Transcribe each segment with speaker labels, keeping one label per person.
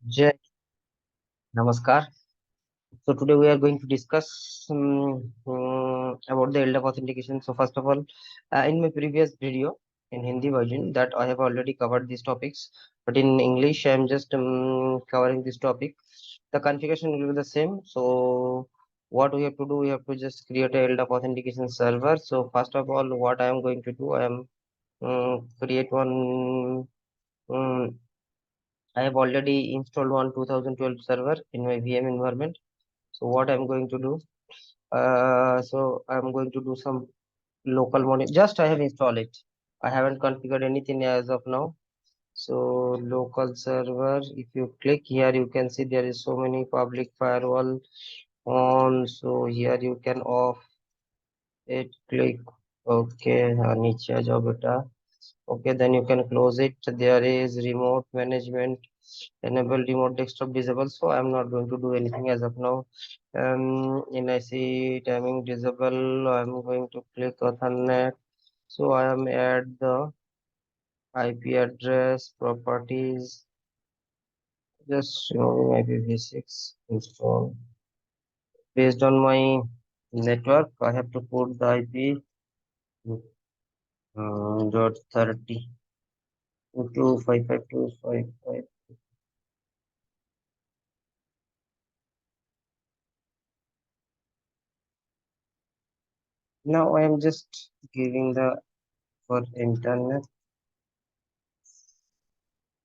Speaker 1: Jai Namaskar. So today we are going to discuss about the ldap authentication. So first of all, in my previous video in Hindi version that I have already covered these topics, but in English I am just covering this topic. The configuration will be the same. So what we have to do, we have to just create a ldap authentication server. So first of all, what I am going to do, I am create one. Um, I have already installed one 2012 server in my VM environment. So what I'm going to do, so I'm going to do some local monitoring. Just I have installed it. I haven't configured anything as of now. So local server, if you click here, you can see there is so many public firewall on. So here you can off it, click okay, नीचे आ जाओ बेटा. Okay, then you can close it. There is remote management, enable remote desktop disable. So I'm not going to do anything as of now. In I see timing disable, I'm going to click Ethernet. So I am at the IP address properties, just showing IPv6 install. Based on my network, I have to put the IP dot 30 to 55255. Now I am just giving the for internet.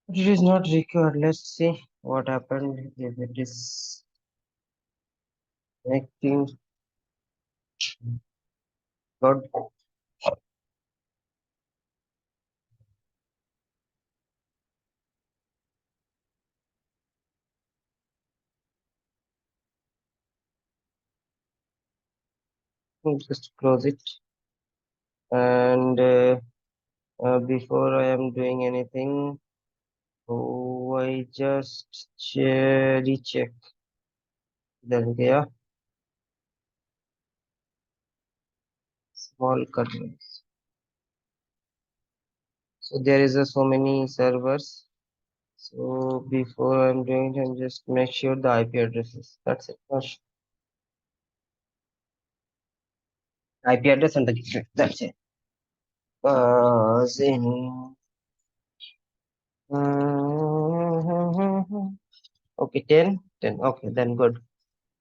Speaker 1: It is not required. Let's see what happened if it is connecting. Good. Just close it. And before I am doing anything, I just recheck. Then yeah, small kernels. So there is so many servers. So before I'm doing it, I'm just make sure the IP addresses. That's it. IP address and the gateway. That's it. In okay, 10, 10. Okay, then good.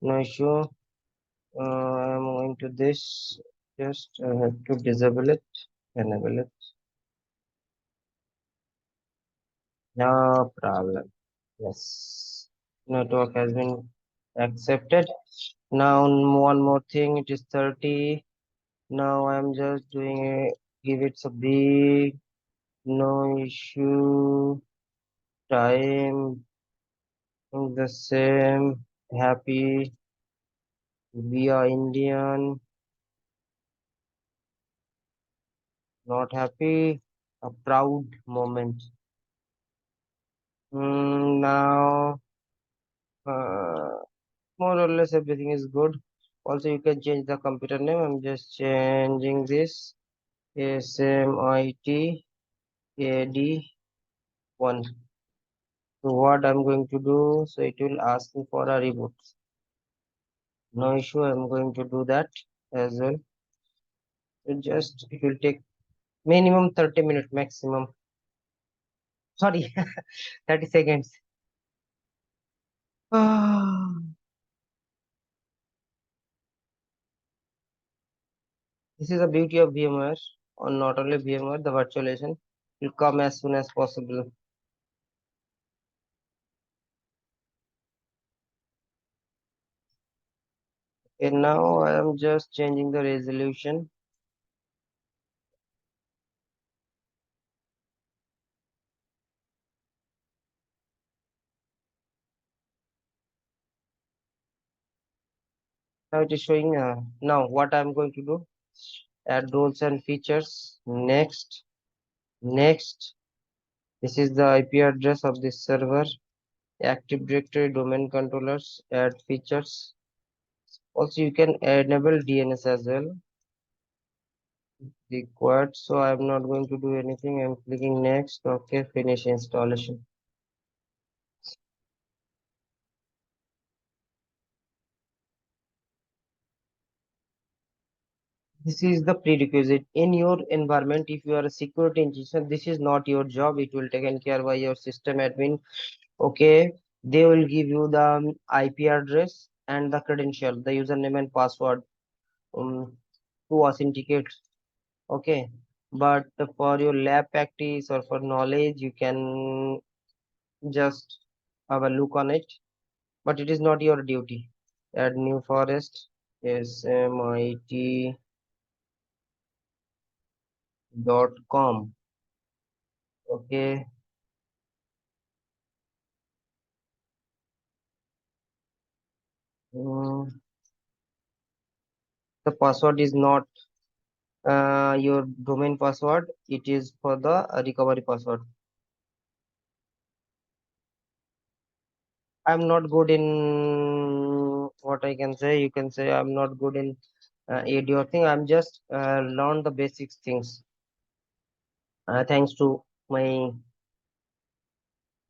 Speaker 1: No issue. I'm going to this. Just have to disable it, enable it. No problem. Yes. Network has been accepted. Now one more thing. It is 30. Now I'm just doing a give it a big no issue time the same happy we are Indian not happy a proud moment. Now more or less everything is good. Also you can change the computer name. I'm just changing this SMITAD1. So what I'm going to do, so it will ask me for a reboot. No issue, I'm going to do that as well. It will take minimum 30 minutes maximum. Sorry, 30 seconds. Ah, this is the beauty of VMware, or not only VMware, the virtualization will come as soon as possible. And now I am just changing the resolution. Now it is showing. Now what I am going to do, add roles and features. Next, next. This is the IP address of this server. Active Directory domain controllers. Add features. Also, you can enable DNS as well. Required. So I'm not going to do anything. I'm clicking next. Okay, finish installation. This is the prerequisite in your environment. If you are a security engineer, this is not your job. It will taken care by your system admin. Okay, they will give you the IP address and the credential, the username and password to authenticate. Okay, but for your lab practice or for knowledge, you can just have a look on it, but it is not your duty. Add new forest smit.com. Okay, mm, the password is not your domain password. It is for the recovery password. I'm not good in what I can say. You can say I'm not good in AD or thing. I'm just learn the basics things. Thanks to my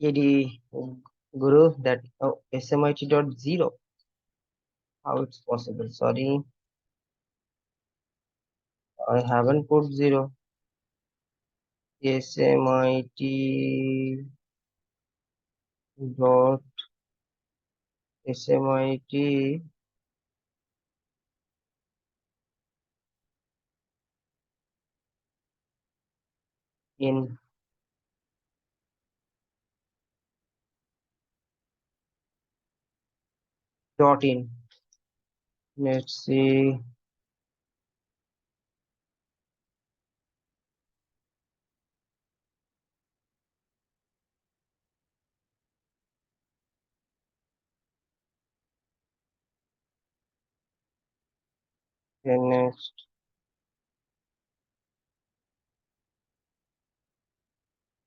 Speaker 1: AD guru that SMIT.0. How it's possible? Sorry, I haven't put zero. SMIT in dot in. Let's see. Then next,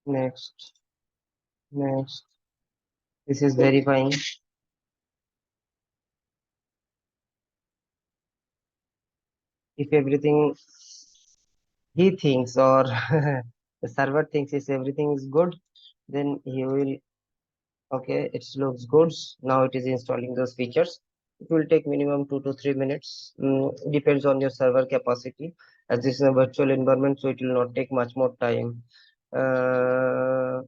Speaker 1: next. This is verifying. If everything he thinks or the server thinks is everything is good, then he will, okay, it looks good. Now it is installing those features. It will take minimum 2 to 3 minutes. Depends on your server capacity. As this is a virtual environment, so it will not take much more time. No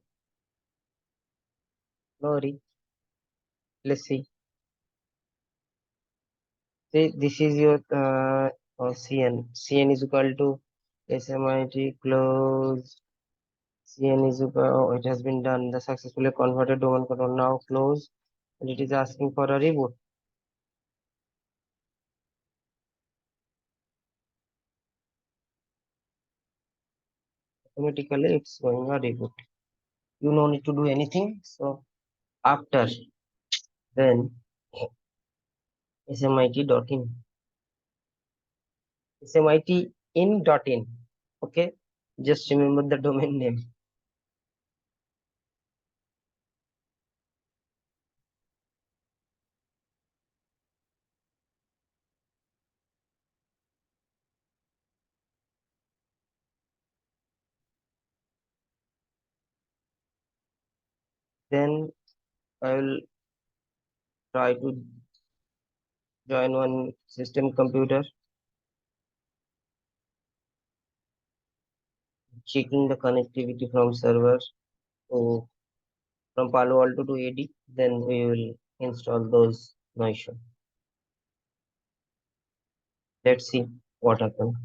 Speaker 1: worry. Let's see. See, this is your CN. CN is equal to SMIT close. CN is equal, oh, it has been done. The successfully converted domain control now close, and it is asking for a reboot. Automatically, it's going a reboot. You no need to do anything. So after then, smit.in, smit.in. Okay, just remember the domain name. Then I will try to join one system computer, checking the connectivity from server. So from Palo Alto to AD, then we will install those. No issue. Let's see what happens.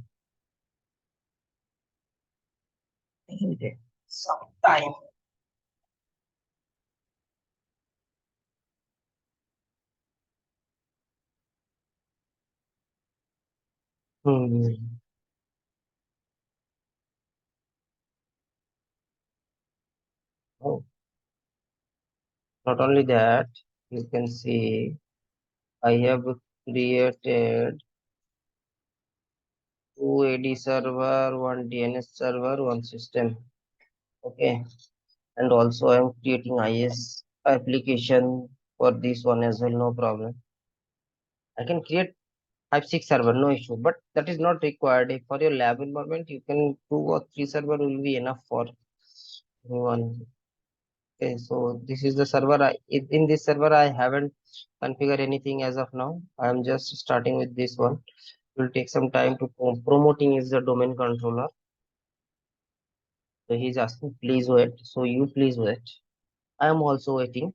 Speaker 1: Some time. Hmm. Oh, not only that, you can see I have created two AD server, one DNS server, one system. Okay, and also I am creating IS application for this one as well. No problem. I can create 5, 6 server, no issue. But that is not required. If for your lab environment, you can 2 or 3 server will be enough for one. Okay, so this is the server. In this server, I haven't configured anything as of now. I am just starting with this one. Will take some time to promoting is the domain controller. So he's asking, please wait. So you please wait. I am also waiting.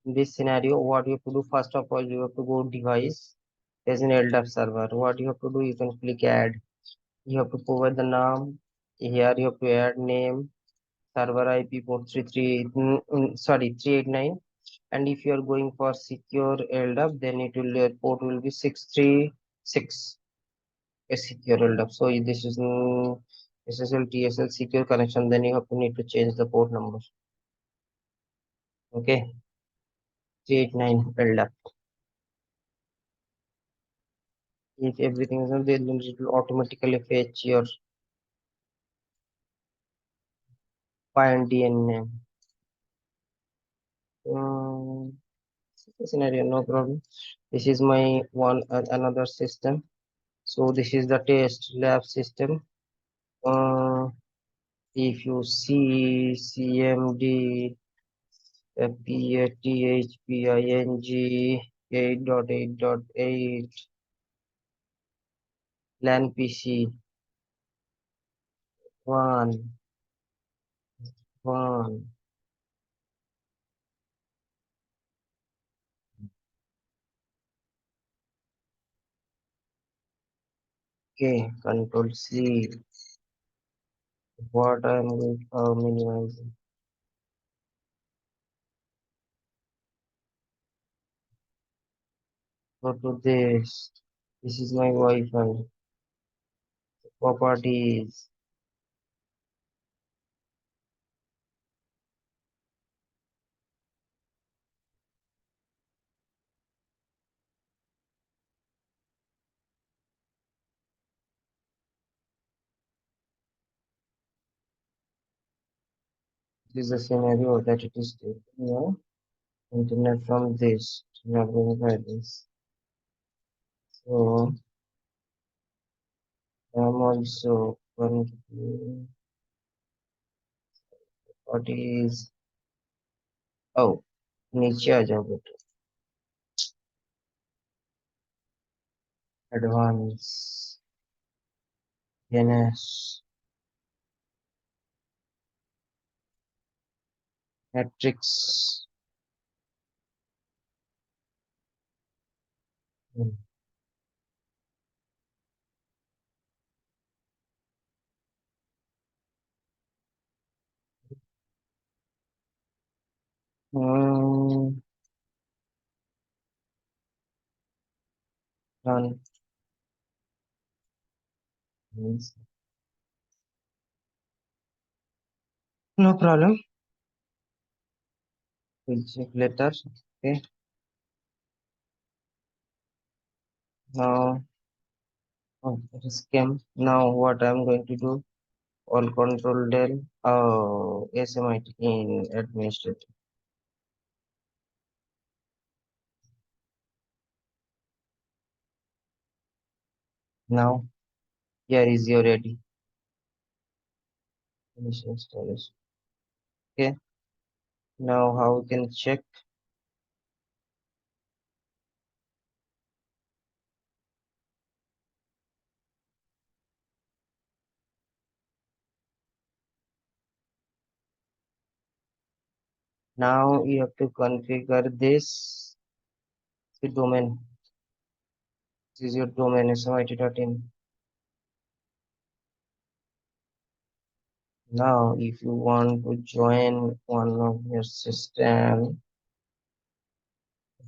Speaker 1: In this scenario, what you have to do, first of all, you have to go device. There's an ldap server. What you have to do, you can click add. You have to provide the name. Here you have to add name, server IP port 389. And if you are going for secure ldap, then it will port will be 636. A secure ldap. So this is SSL TSL secure connection. Then you have to need to change the port number. Okay, 389 ldap. If everything is on there, then it will automatically fetch your find DN name. Um, Scenario, no problem. This is my one another system. So this is the test lab system. If you see CMD PATHPING 8.8.8 LAN PC 1 okay, control C. What I'm going to minimize. Go to this. This is my Wi-Fi. Properties. This is a scenario that it is taking your internet from this. Not going by this. So I'm also going to what is oh नीचे आ जाओ बेटा advanced DNS matrix. Hmm, Run. Means no problem. We'll check later. Okay. Now, oh, it is came. Now, what I'm going to do? All control del. Oh, SMIT in administrator. Now, here is your ready. Finish installation. Okay. Now, how we can check? Now, you have to configure this the domain. This is your domain SMIT.in. Now, if you want to join one of your system,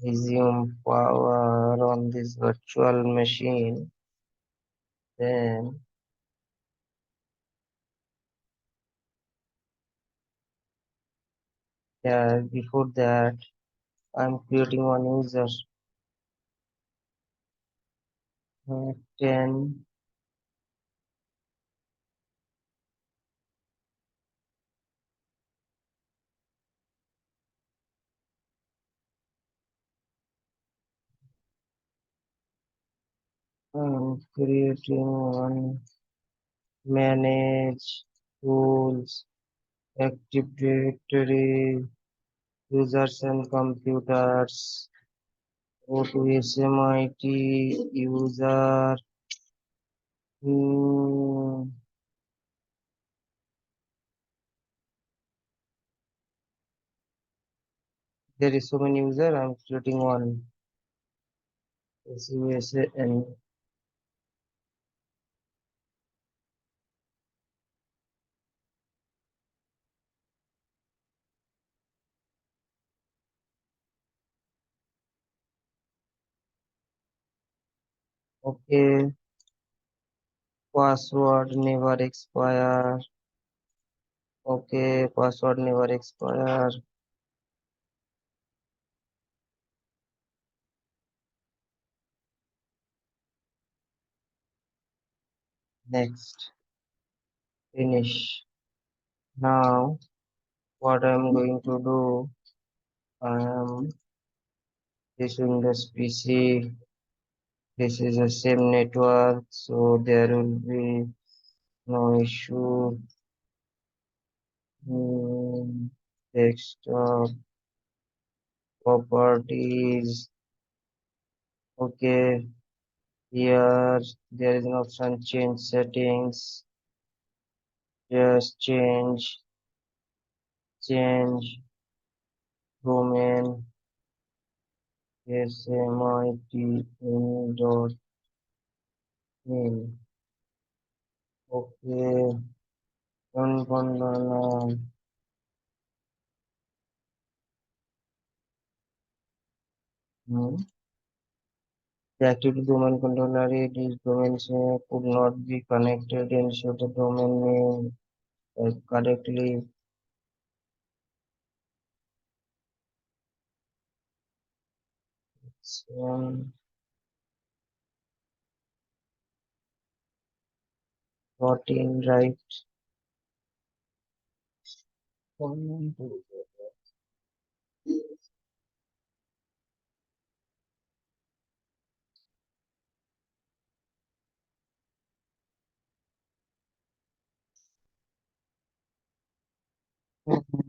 Speaker 1: resume power on this virtual machine, then yeah, before that, I'm creating one user 10 I'm creating one manage tools, active directory, users and computers. Go to SMIT user. Hmm, there is so many user. I'm creating one. SUSAN. Okay. Password never expire. Okay. Password never expire. Next. Finish. Now, what I'm going to do, I am issuing this PC. This is the same network, so there will be no issue. Desktop properties. Okay, here there is an option change settings. Just change domain SMITN.name. Okay, one. The activity domain controller these domains could not be connected ensure the domain name correctly. So, 14 right.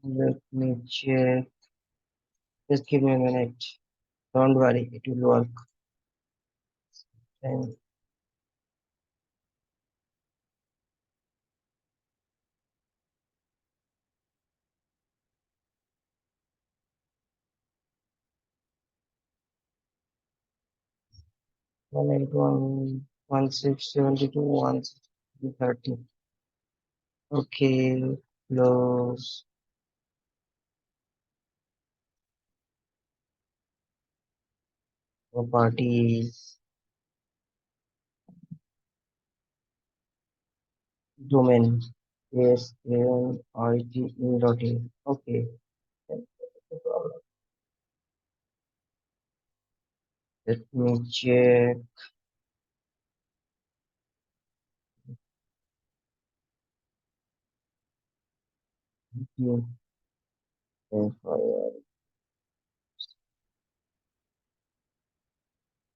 Speaker 1: Let me check. Just give me a minute. Don't worry, it will work. And 181.1672.130. Okay, close properties domain. Yes, origin.in. Okay. Let me check.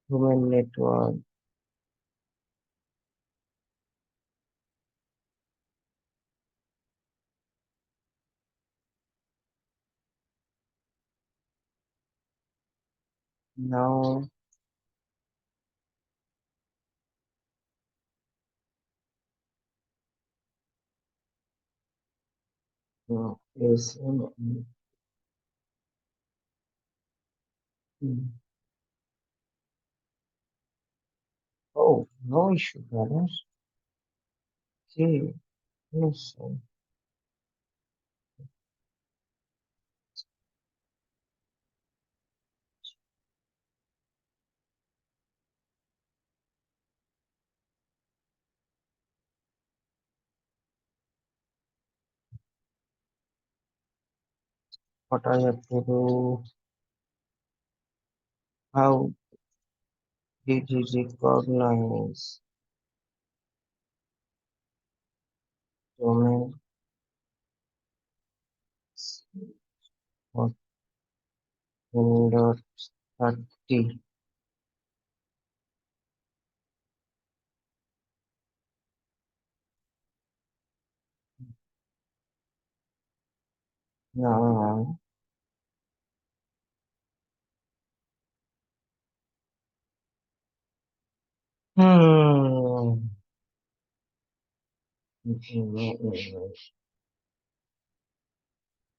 Speaker 1: Human network. Now, is oh, no issue, brothers. Okay, yes. What I have to do? How did you recognize domain .30? Now, Hmm.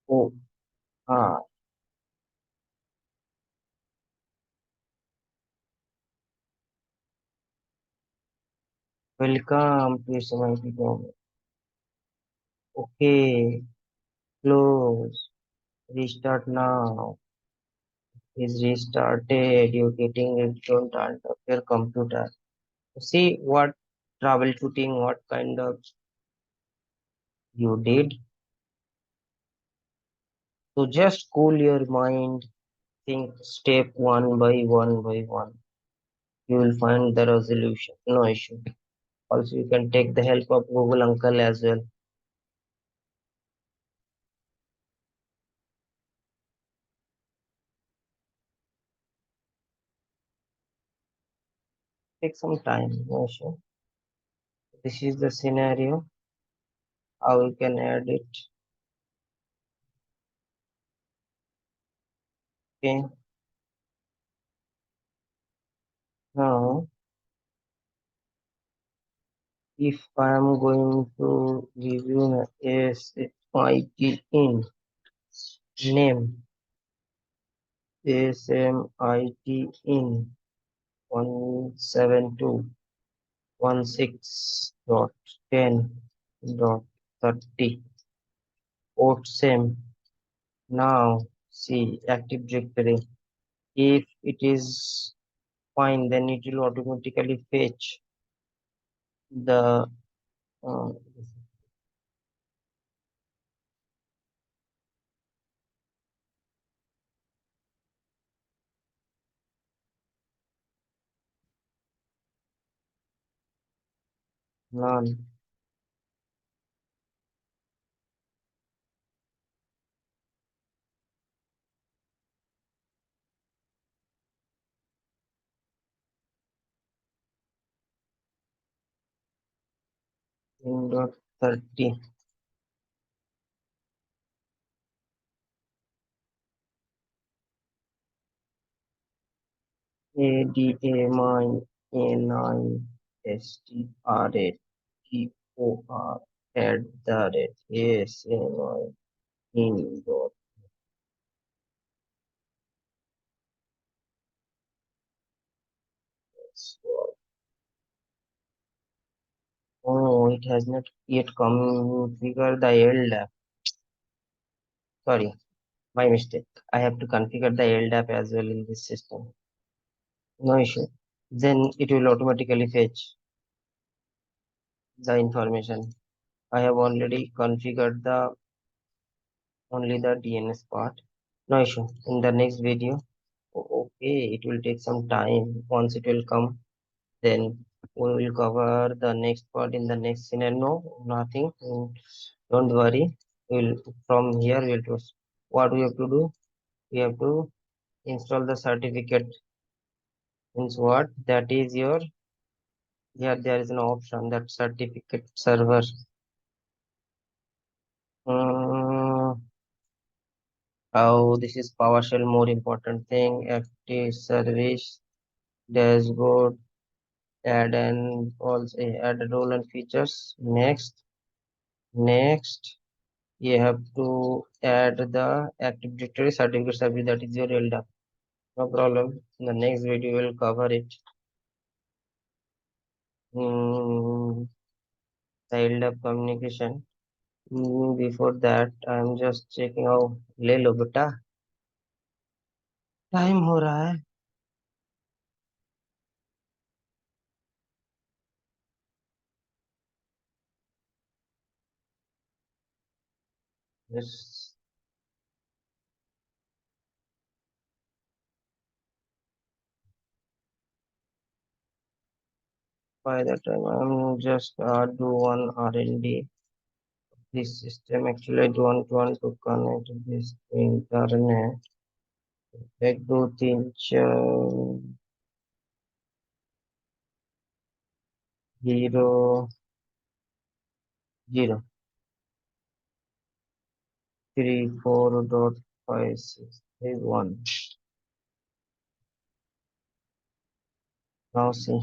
Speaker 1: Oh, ah, welcome to SMIT Government. Okay, close. Restart now. Is restarted. You're getting it don't out of your computer. See what troubleshooting, what kind of you did. So just cool your mind. Think step one by one by one. You will find the resolution. No issue. Also, you can take the help of Google Uncle as well. Take some time. No issue. This is the scenario. How you can add it. Okay. Now, if I am going to review SMIT in name SMIT in 172.16.10.30 port same. Now see Active Directory. If it is fine, then it will automatically fetch the uh, none. In dot 30 ADAMINISTRATOR @SMI in dot. Oh, it has not yet configured the ldap. Sorry, my mistake. I have to configure the ldap as well in this system. No issue. Then it will automatically fetch the information. I have already configured the only the DNS part. No issue. In the next video, okay, it will take some time. Once it will come, then we will cover the next part in the next scenario. No, nothing. Don't worry. We'll from here we'll do what we have to do. We have to install the certificate. Means what? That is your here there is an option that certificate server. Mm, how this is PowerShell more important thing. Active service dashboard. Add and also add a role and features. Next. You have to add the Active Directory certificate service that is your ldap. No problem. In the next video we'll cover it. Mm, the ldap communication. Before that, I'm just checking out. ले लो बेटा time हो रहा है Yes, by the time I'm just do one R&D this system. Actually, I don't want to connect this to internet. एक दो तीन चार zero zero 34.5631. Now see.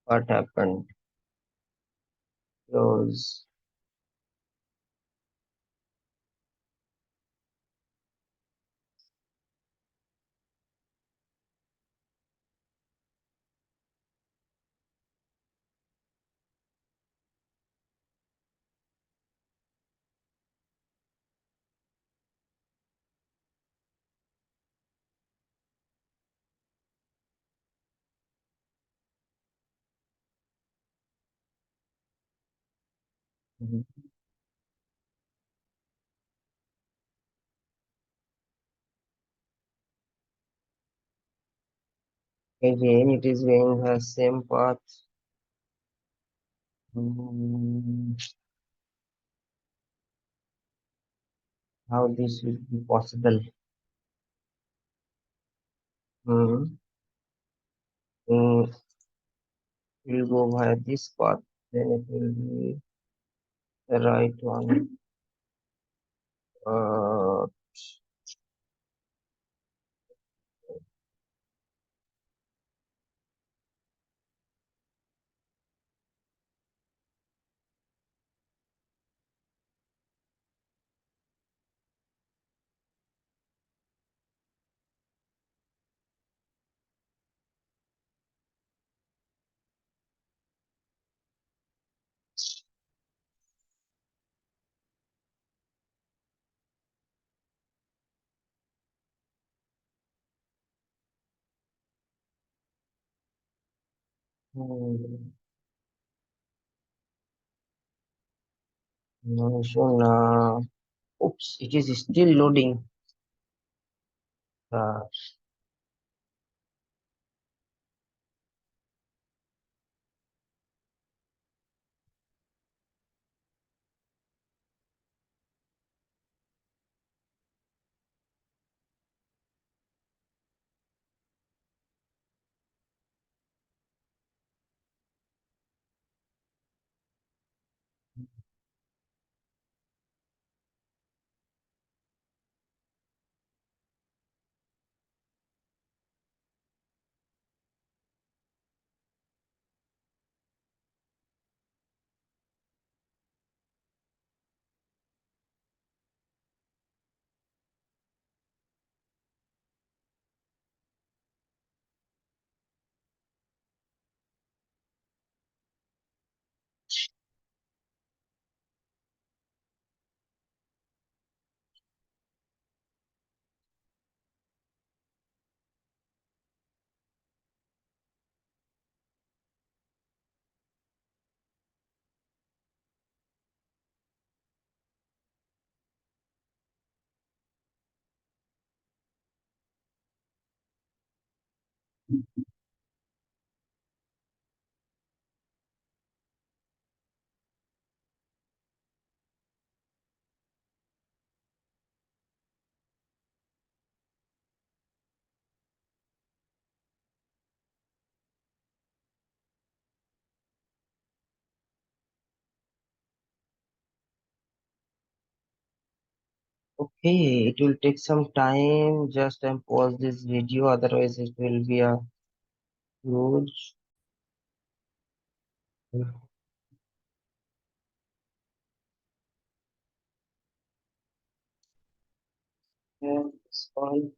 Speaker 1: What happened? Close. Mhm. Again, it is going the same path. Hmm, how this will be possible? Hmm. Mm, we'll go via this path, then it will be the right one. Uh, hmm, no issue now. Oops, it is still loading. Uh, okay, it will take some time. Just pause this video, otherwise it will be a huge. Yeah, it's fine.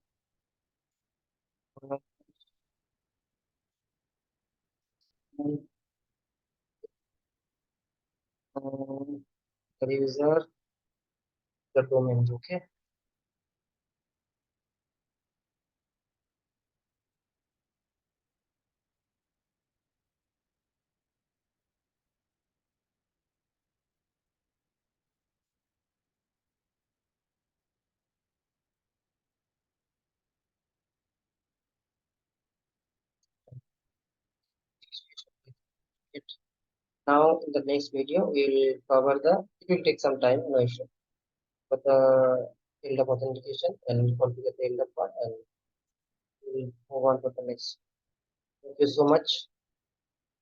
Speaker 1: Um, the user, the domain. Okay. It. Now in the next video we will cover the. It will take some time, no issue. But the ldap authentication and we configure the ldap part and we will move on to the next. Thank you so much.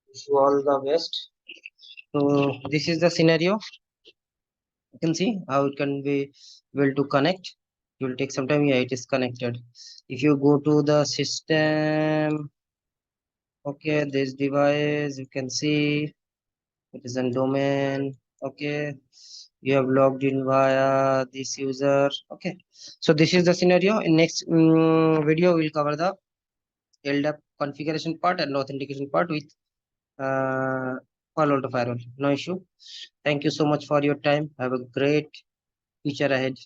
Speaker 1: Wish you all the best. So this is the scenario. You can see how it can be able to connect. It will take some time. Yeah, it is connected. If you go to the system Okay, this device you can see it is in domain. Okay, you have logged in via this user. Okay, so this is the scenario. In next video we'll cover the ldap configuration part and authentication part with uh, palo alto firewall. No issue. Thank you so much for your time. Have a great future ahead.